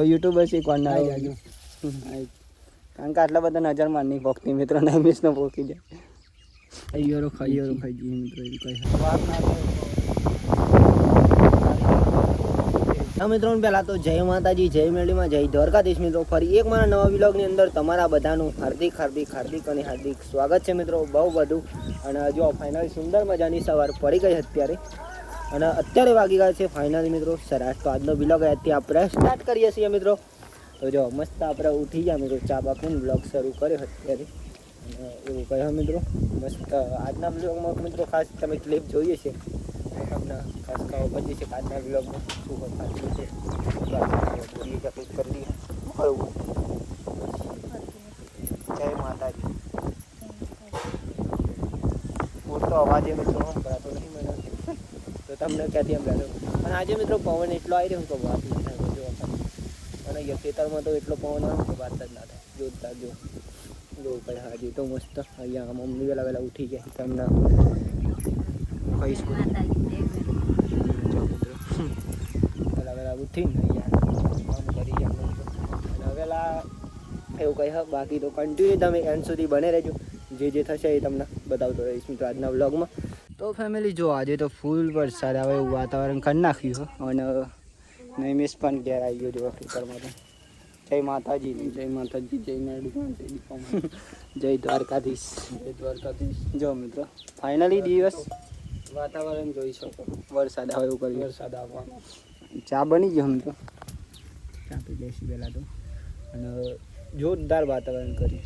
YouTuber છે કોણ ના આવી કારણ કે આટલા બધા નજર માર નહીં પોકતી મિત્રો નહીં મિસ ન પોકી જાય અయ్યોરો ખાઈ જઈએ મિત્રો એવી કઈ મિત્રો પહેલાં તો જય માતાજી જય મેળીમાં જય દ્વારકાધીશ મિત્રો ફરી એક મારા નવા વ્લોગની અંદર તમારા બધાનું હાર્દિક અને હાર્દિક સ્વાગત છે મિત્રો બહુ બધું અને જો ફાઇનલી સુંદર મજાની સવાર પડી ગઈ અત્યારે અને અત્યારે વાગી ગયા છે ફાઇનલી મિત્રો 8:30 તો આજનો વ્લોગ આજથી આપણે સ્ટાર્ટ કરીએ છીએ મિત્રો તો જો મસ્ત આપણે ઉઠી ગયા મિત્રો ચા બાપીને વ્લોગ શરૂ કર્યો અત્યારે અને એવું કહ્યું મિત્રો મસ્ત આજના વ્લોગમાં મિત્રો ખાસ તમે ક્લિપ જોઈએ છે તમને ખાસ ખબર પડી છે કે આજના વ્લોગમાં શું થતું છે કરી જય માતાજી મોટો અવાજે મિત્રો સંભળાતો નહીં મને તો તમને ક્યાંથી એમ લાગ્યો અને આજે મિત્રો પવન એટલો આવી રહ્યો તો વાત નહીં થાય જો અને ખેતરમાં તો એટલો પવન આવે તો વાત જ ના થાય જોરદાર જો પડે હાજી તો મસ્ત અહીંયા મમ્મી વહેલા ઉઠી ગયા તમને કહીશ વહેલા ઉઠીને અહીંયા કામ કરી અને વહેલા એવું કહી બાકી તો કન્ટિન્યુ તમે એન્ડ સુધી બને રહેજો જે થશે એ તમને બતાવતો રહીશ મિત્રો આજના વ્લોગમાં તો ફેમિલી જો આજે તો ફૂલ વરસાદ આવે એવું વાતાવરણ કરી નાખ્યું અને નૈમિષ પણ ઘેર આવી ગયો જો ખેતરમાં તો જય માતાજી જય મેડી જય દ્વારકાધીશ જો મિત્રો ફાઇનલી દિવસ વાતાવરણ જોઈ શકો વરસાદ આવે એવું કરી વરસાદ આવવાનો ચા બની ગયો મિત્રો ચા પી લઈશું પહેલાં તો અને જોરદાર વાતાવરણ કરી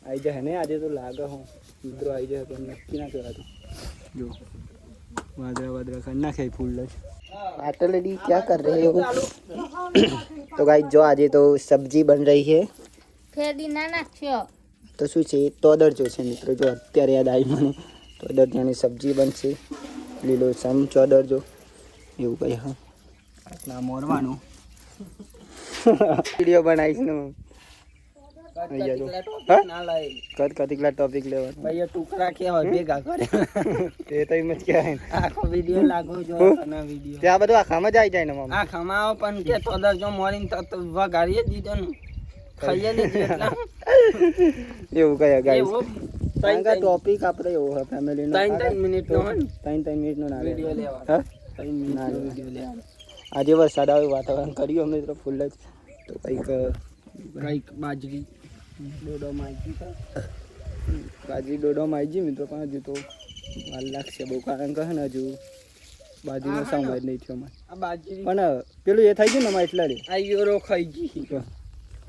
આવી જાય ને આજે તો લાગે હું મિત્રો આવી જાય પણ નક્કી ના કરાતું જો वादरा करना है फूल पाटलडी क्या कर रहे हो तो गाइस जो आज तो सब्जी बन रही है तो શું છે તોદર જો છે મિત્રો જો અત્યારે યાદ આવી મને તોદર ત્યાંની સબ્જી બનશે લીલો સમ ચોદર જો એવું કઈ હા આટલા મોરવાનું વિડિયો બનાવીશ ને કતિકલા ટોપિક લેવા ભાઈ ટુકડા કેવા ભેગા કરે તે તો એમ જ કહેવાય આખો વિડિયો લાગો જો ના વિડિયો ત્યાં બધું આખામાં જ આવી જાય ને મમ્મી આખામાં આવો પણ કે તોદર જો મોરીને તો વગાડીએ દીધો ને ખાઈએ ને જેટલા એવું કયા ગાઈસ તાંગા ટોપિક આપણે એવો હે ફેમિલી નો 3 મિનિટ નો 3 મિનિટ નો ના વિડિયો લેવા હા 3 મિનિટ નો વિડિયો લેવા આજે વરસાદ આવે વાતાવરણ કર્યો મિત્રો ફૂલ જ તો કઈક બાજરી ડોડો માજી મિત્રો પણ હજુ તો વાર લાગશે બહુ કારણ કહે ને હજુ બાજરીનો સમય જ નહીં થયો પણ પેલું એ થઈ ગયું ને એટલા રે આ ખાઈ ગઈ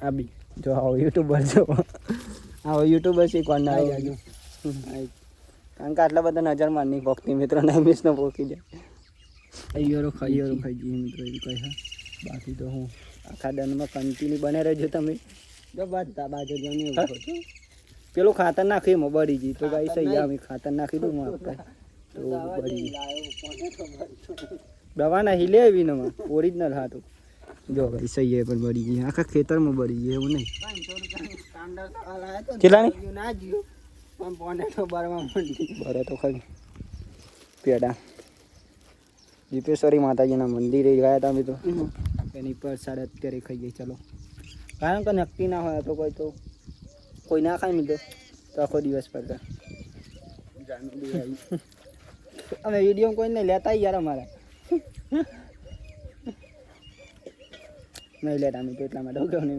આ બી જો આવો યુટ્યુબર જો આવો યુટ્યુબર છે કોણ ના આવી કારણ કે આટલા બધા નજર માર નહીં પોકતી મિત્રો નહીં મિસ ન પોકી જાય અయ్યોરો ખાઈ ગઈ મિત્રો એવું કહે બાકી તો હું આખા દનમાં કન્ટિન્યુ બને રહેજો તમે જો બધા બાજુ જઈને પેલું ખાતર નાખ્યું એમાં બળી ગઈ તો ગાઈ સહી અમે ખાતર નાખી દઉં આપતા તો બળી દવા નાખી લે આવી ને ઓરિજિનલ હાથું જો ભાઈ સહી પણ બળી ગઈ આખા ખેતરમાં બળી ગઈ એવું નહીં કેટલા બરે તો ખરી પેડા દીપેશ્વરી માતાજીના મંદિરે ગયા હતા અમે તો એની પર સાડા અત્યારે ખાઈ ગઈ ચલો કારણ કે નક્કી ના હોય તો કોઈ ના ખાય મિત્રો તો આખો દિવસ પડતા અમે વિડીયો કોઈ નહીં લેતા યાર અમારા નહીં લેતા અમે તો એટલા માટે કહો ને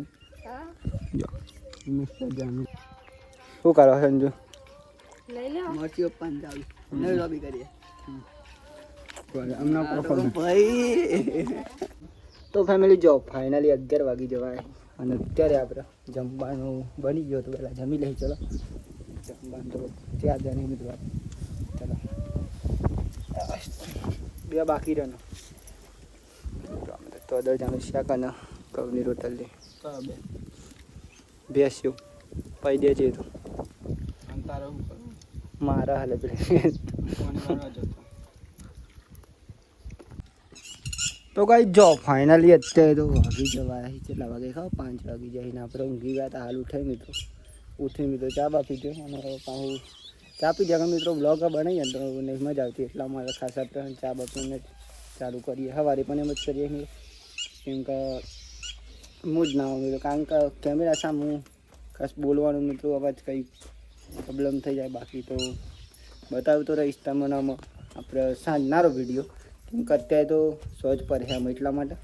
શું કરો સંજુ મરચીઓ પંજાબી નવી લોબી કરીએ તો ફેમિલી જો ફાઇનલી 11 વાગી જવાય અને અત્યારે આપણે જમવાનું બની ગયો તો પહેલાં જમી લઈ ચલો જમવાનું તો ત્યાં જઈને મિત્રો ચલો બે બાકી રહ્યો તો દર જાણું શાક અને કવની રોટલી બેસ્યું પૈ દે છે તો મારા હાલે તો કઈ જો ફાઇનલી અત્યારે તો વાગી જવાય કેટલા વાગે ખાવ 5 વાગી જઈને આપણે ઊંઘી ગયા હતા હાલ ઉઠાઈ મિત્રો ઉઠી મિત્રો ચા બા પીધો અને પાછું ચા પી જાય મિત્રો બ્લોગ બનાવીએ તો નહીં મજા આવતી એટલા અમારે ખાસ આપણે ચા બા પીને ચાલુ કરીએ સવારે પણ એમ જ કરીએ કેમ કે હું જ ના આવું મિત્રો, કારણ કે કેમેરા સામે હું ખાસ બોલવાનું મિત્રો અવાજ કંઈ પ્રોબ્લેમ થઈ જાય. બાકી તો બતાવતો રહીશ તમને આમાં આપણે સાંજનારો વિડીયો, કેમ કે અત્યારે તો સોજ પર છે આમ એટલા માટે.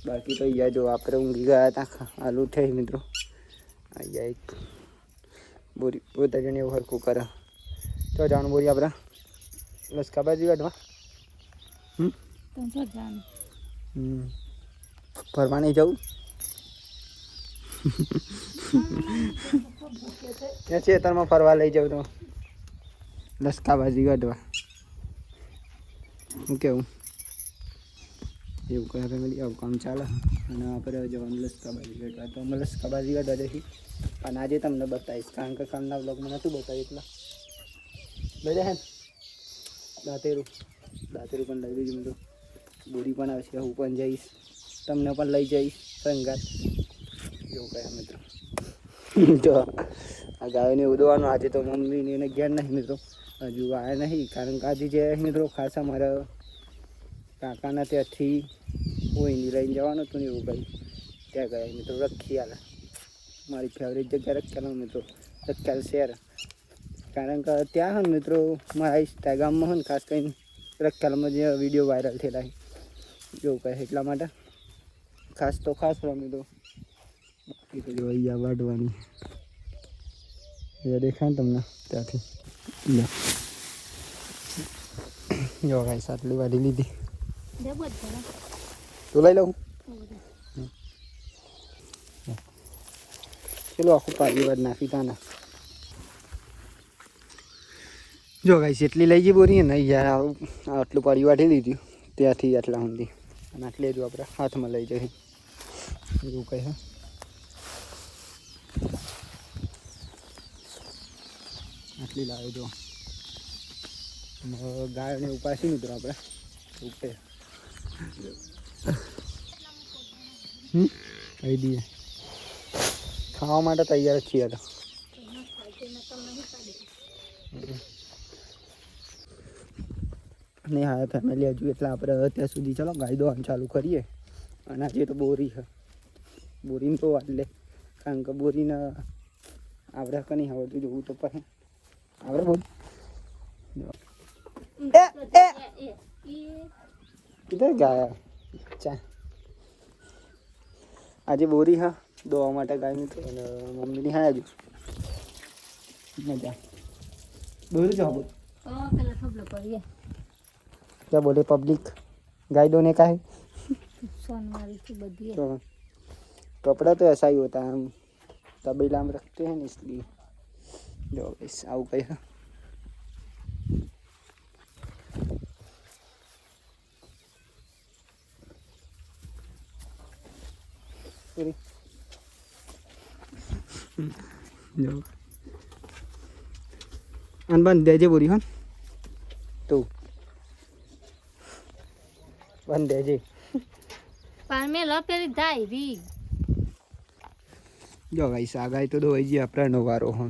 બાકી તો અહીંયા જો આપણે ઊંઘી ગયા હતા આલુ થઈ મિત્રો. અહીંયા એક બોરી બધા જણ એવું હરખું કરે તો જાણ બોરી આપણે લસકા બાજુ કાઢવા ફરવા નહીં જવું ત્યાં ખેતરમાં ફરવા લઈ જાઉં તો લસકા બાજી કાઢવા હું કેવું એવું કહે ફેમિલી આવું કામ ચાલે. અને આપણે જવાનું લસકાબાજી કાઢવા, તો અમે લસકાબાજી કાઢવા જઈશું. અને આજે તમને બતાવીશ, કારણ કે કાલના બ્લોગમાં નહોતું બતાવ્યું એટલે લઈ જાય ને દાંતેરું પણ લઈ લીધું મિત્રો. બોરી પણ આવશે, હું પણ જઈશ, તમને પણ લઈ જઈશ સંગાત એવું કહે મિત્રો. તો આ ગાયોને ઉદવાનું આજે તો મમ્મીને એને ઘેર નહીં મિત્રો, હજુ આવ્યા નહીં. કારણ કે આજે જે મિત્રો ખાસ અમારા કાકાના ત્યાંથી કોઈની લઈને જવાનું હતું ને એવું કંઈ ત્યાં ગયા મિત્રો. રખિયાલ મારી ફેવરેટ જગ્યા રખિયાલ મિત્રો, રખિયાલ શહેર. કારણ કે ત્યાં હોય મિત્રો મારા ઇન્સ્ટાગ્રામમાં હોય ને ખાસ કરીને રખિયાલમાં જે વિડીયો વાયરલ થયેલા એવું કહે એટલા માટે ખાસ તો ખાસ મિત્રો. બાકી તો જો અહીંયા વાઢવાની એ દેખાય ને તમને ત્યાંથી જો ગાઈસ આટલી વાઢી લીધી તો લઈ લઉં. ચલો આખું પાડી વાર નાખી તા ને જો ગાઈસ એટલી લઈ જઈ બોરી ને યાર આટલું પાડી વાઢી લીધું ત્યાંથી આટલા સુધી. અને આટલે જો આપણે હાથમાં લઈ જઈએ એવું કહે. આટલી લાવે જો ગાયને ઉપાસી મિત્રો આપણે ઉપે કહી દઈએ ખાવા માટે તૈયાર જ છીએ તો. નહીં હા ફેમિલી હજુ એટલે આપણે અત્યાર સુધી ચાલો ગાય દોવાનું ચાલુ કરીએ. અને આજે તો બોરી છે, બોરીને તો વાટ લે, કારણ કે બોરીને આપણે કંઈ આવડતું જોવું તો પડે. આવડે બોલ કિધર ગયા ચા આજે બોરી હા દોવા માટે ગાય મિત્રો. અને મમ્મીની હા હજુ મજા દોરી જાઓ બોલ क्या बोले पब्लिक गाय दोने का है तो कपड़ा तो ऐसा ही होता है, हम तबेला में रखते हैं ना इसलिए जो इस आओ गया जो अनबन देजे बोरी हन तो બંધ દેજે પણ મેં લપેલી જાય રી જો ગાઈસ આ ગાય તો દોવાઈ ગઈ આપણનો વારો હો.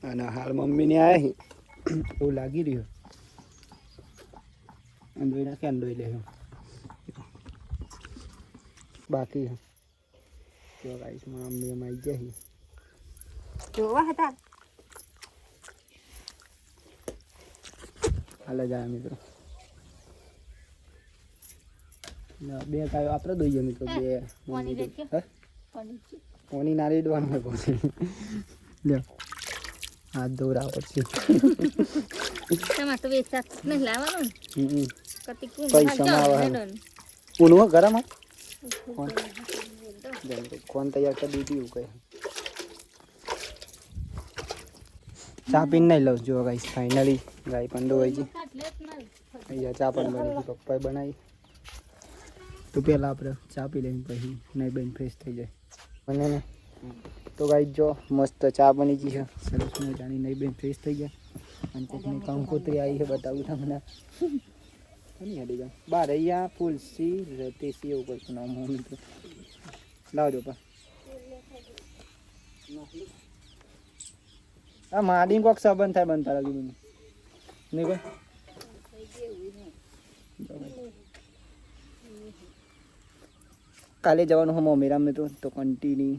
અને હાલ મમ્મીને આવ્યા એવું લાગી રહ્યું અંદોઈ નાખે અંદોઈ લે બાકી જો ગાઈસ મમ્મી એમ આવી જાય જોવા હતા હાલ જાય મિત્રો. બે ગાયો આપણે દોઈએ મિત્રો બે કોની નારી દોવાનું હોય પછી લ્યો હાથ દોરા પછી ટમાટો વેચા નહીં લાવવાનું પૈસા ઊનવો ગરમ કોણ તૈયાર કરી દીધી એવું કહે. ચા પીને નહીં લઉં જો ગાઈસ ફાઇનલી ગાય પણ દોવાઈ ગઈ. અહીંયા ચા પણ બની ગઈ, પપ્પાએ બનાવી. તો પહેલાં આપણે ચા પી લઈને પછી નહીં બેન ફ્રેશ થઈ જાય મને ને. તો ગાઈસ જો મસ્ત ચા બની ગઈ છે સરસ મજાની, નહીં બેન ફ્રેશ થઈ ગયા. અને કોકની કંકોત્રી આવી છે બતાવું તમને નહીં હડી ગયા બાર અહીંયા ફૂલસી રતેસી એવું કંઈક નામ હોય મિત્રો. લાવજો પણ આ માડી કોક સંબંધ થાય બનતા લાગ્યું મને નહીં કોઈ કાલે જવાનું હમ મેરા મિત્રો તો કન્ટિન્યુ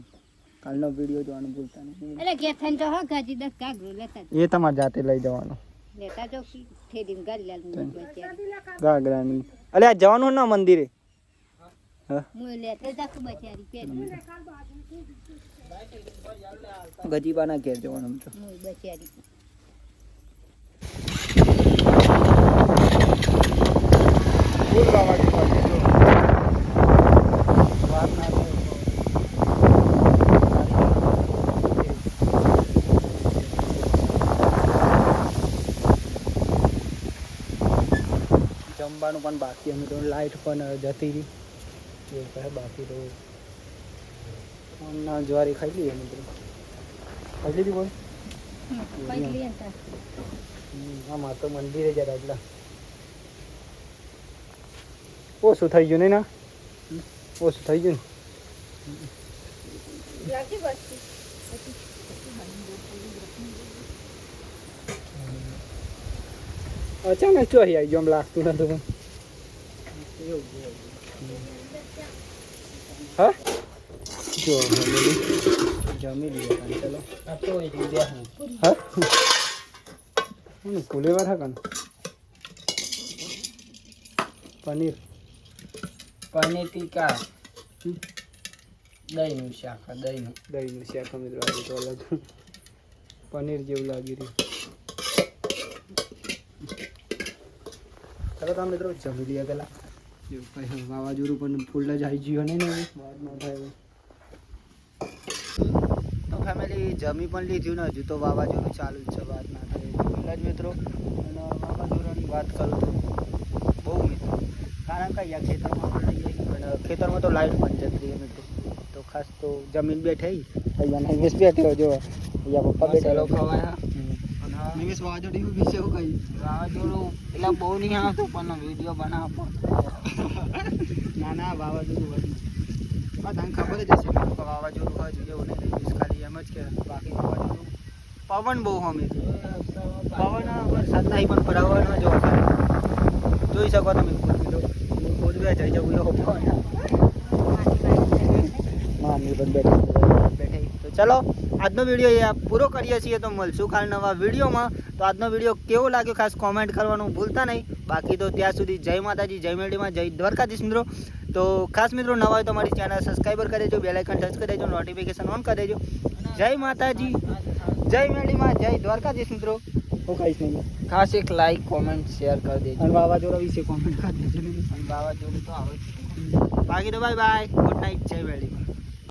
કાલનો વિડીયો જોવાનું ભૂલતા નહીં. એટલે ઘેર થઈને તો હા ગાજી 10 ઘાઘરો લેતા એ તમારે જાતે લઈ જવાનું લેતા જો થેલીને ગાડી લાલ ગાગરાની. અલે આ જવાનું ના મંદિરે. હા હું લેતા જાખું બચારી પેલી ગજીબાના ઘેર જવાનું મિત્રો. હું બચારી ફૂલ વાવાઝોડું આવે જો. વાત ના થાય. જમવાનું પણ બાકી અમે તો લાઈટ પણ જતી રહી એવું કહે બાકી તો ના જ્વારી ખાઈ લઈએ મિત્રો. ખાઈ લીધી બોલ. પૈકી હતા આમાં તો મંદિરે જરા એટલા ઓછું થઈ ગયું નહીં ના ઓછું થઈ ગયું ને લાગી બસતી અચાનક ચો આવી ગયો આમ લાગતું નતું હા જો જમી લઈએ ચલો હા કુલે વાર હા કાન પનીર ટીકા દહીંનું શાક દહીંનું શાક મિત્રો આજે તો અલગ પનીર જેવું લાગી રહ્યું. ચાલો તો મિત્રો જમી લઈએ પેલા એવું કઈ વાવાઝોડું પણ ફૂલ જ આવી ગયું નહીં ને વાત ન થાય તો ફેમિલી જમી પણ લીધું ને હજુ તો વાવાઝોડું ચાલુ જ છે વાત ના થાય એટલા જ મિત્રો અને વાવાઝોડાની વાત કરું તો બહુ મિત્રો કારણ કે અહીંયા ખેતરમાં પણ લઈ જઈએ પણ ખેતરમાં તો લાઈટ પણ જતી રહી મિત્રો તો ખાસ તો જમીન બેઠી અહીંયા નિમેશ બેઠો જો અહીંયા પપ્પા બેઠેલો ખવાય નિમેશ વાવાઝોડું વિશે એવું કહી વાવાઝોડું એટલે બહુ નહીં આવતું પણ વિડીયો બનાવો ના ના વાવાઝોડું હોય હા તને ખબર જ હશે કે વાવાઝોડું હોય જોઈએ એવું નહીં લઈ ખાલી એમ જ કે બાકી વાવાઝોડું પવન બહુ હમે પવન વરસાદ નહીં પણ પરાવવાનો જો જોઈ શકો તમે ખોદવ્યા જઈ જવું એવો પવન મામી પણ બેઠી તો ચલો આજનો વિડીયો એ પૂરો કરીએ છીએ તો મળશું કાલ નવા વિડીયોમાં. તો આજનો વિડીયો કેવો લાગ્યો ખાસ કોમેન્ટ કરવાનું ભૂલતા નહીં. બાકી તો ત્યાં સુધી જય માતાજી, જય મેરડીમાં, જય દ્વારકાધીશ મિત્રો. તો ખાસ મિત્રો નવા હોય તો મારી ચેનલ સબસ્ક્રાઈબર કરી દેજો, બેલ આઇકન ટચ કરી દેજો, નોટિફિકેશન ઓન કરી દેજો. જય માતાજી, જય મેરડીમાં, જય દ્વારકાધીશ મિત્રો. હું કહીશ નહીં ખાસ એક લાઈક કોમેન્ટ શેર કરી દેજો અને વાવાઝોડા વિશે કોમેન્ટ કરી દેજો. વાવાઝોડું તો આવે જ છે. બાકી તો બાય બાય, ગુડ નાઇટ, જય મેરડીમાં.